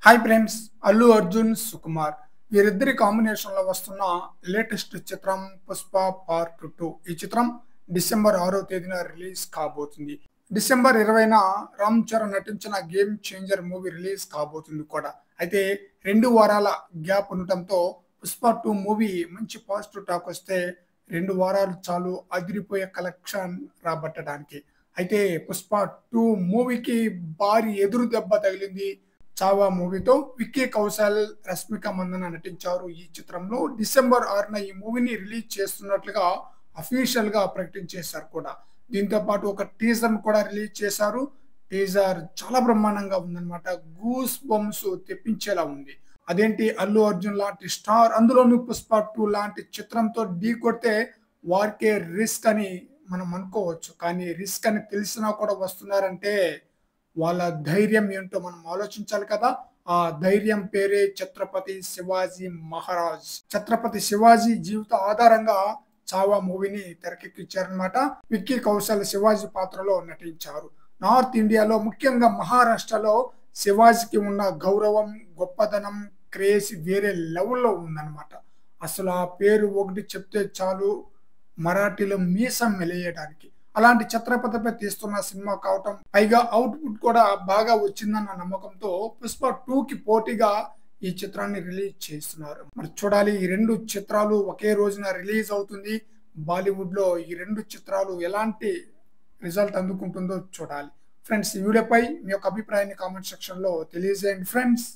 Hi friends, Allu Arjun Sukumar వీరిద్దరి combination లో వస్తున్న లేటెస్ట్ చిత్రం పుష్ప పార్ట్ 2. ఈ చిత్రం డిసెంబర్ 6వ తేదీన రిలీజ్ కాబోతుంది. డిసెంబర్ 20న రామ్ చరణ్ నటించిన గేమ్ చేంజర్ మూవీ రిలీజ్ కాబోతుంది కూడా. అయితే 2 వారాల గ్యాప్ ఉండటంతో పుష్ప 2 మూవీ మంచి పాజిటివ్ టాక్ వస్తే 2 వారాలు చాలు అదిరిపోయే కలెక్షన్ రాబట్టడానికి. అయితే పుష్ప 2 మూవీకి భారీ ఎదురు దెబ్బ తగిలింది. చావా మూవీతో విక్కీ కౌశల్, రష్మిక మందన నటించారు. ఈ చిత్రంలో డిసెంబర్ 6న ఈ మూవీని రిలీజ్ చేస్తున్నట్లుగా అఫీషియల్ గా ప్రకటించేశారు కూడా. దీంతో పాటు ఒక టీజర్ కూడా రిలీజ్ చేశారు. టీజర్ చాలా బ్రహ్మాండంగా ఉందన్నమాట. గూస్ బంప్స్ తెప్పించేలా ఉంది. అదేంటి, అల్లు అర్జున్ లాంటి స్టార్, అందులోనూ పుష్ప 2 లాంటి చిత్రంతో ఢీ కొడితే వారికే రిస్క్ అని మనం అనుకోవచ్చు. కానీ రిస్క్ అని తెలిసినా కూడా వస్తున్నారంటే వాళ్ళ ధైర్యం ఏంటో మనం ఆలోచించాలి కదా. ఆ ధైర్యం పేరే ఛత్రపతి శివాజీ మహారాజ్. ఛత్రపతి శివాజీ జీవిత ఆధారంగా చావా మూవీని తెరకెక్కించారనమాట. విక్కీ కౌశల్ శివాజీ పాత్రలో నటించారు. నార్త్ ఇండియాలో, ముఖ్యంగా మహారాష్ట్రలో శివాజీకి ఉన్న గౌరవం, గొప్పదనం, క్రేజ్ వేరే లెవెల్లో ఉందన్నమాట. అసలు ఆ పేరు ఒకటి చెప్తే చాలు మరాఠీలో మీసం మెలేయడానికి. అలాంటి ఛత్రపతిపై తీస్తున్న సినిమా కావటం, పైగా అవుట్పుట్ కూడా బాగా వచ్చిందన్న నమ్మకంతో పుష్ప 2కి పోటీగా ఈ చిత్రాన్ని రిలీజ్ చేస్తున్నారు. మరి చూడాలి, ఈ 2 చిత్రాలు ఒకే రోజున రిలీజ్ అవుతుంది. బాలీవుడ్ లో ఈ 2 చిత్రాలు ఎలాంటి రిజల్ట్ అందుకుంటుందో చూడాలి. ఫ్రెండ్స్, ఈ వీడియోపై మీ యొక్క అభిప్రాయాన్ని కామెంట్ సెక్షన్ లో తెలియజేయండి ఫ్రెండ్స్.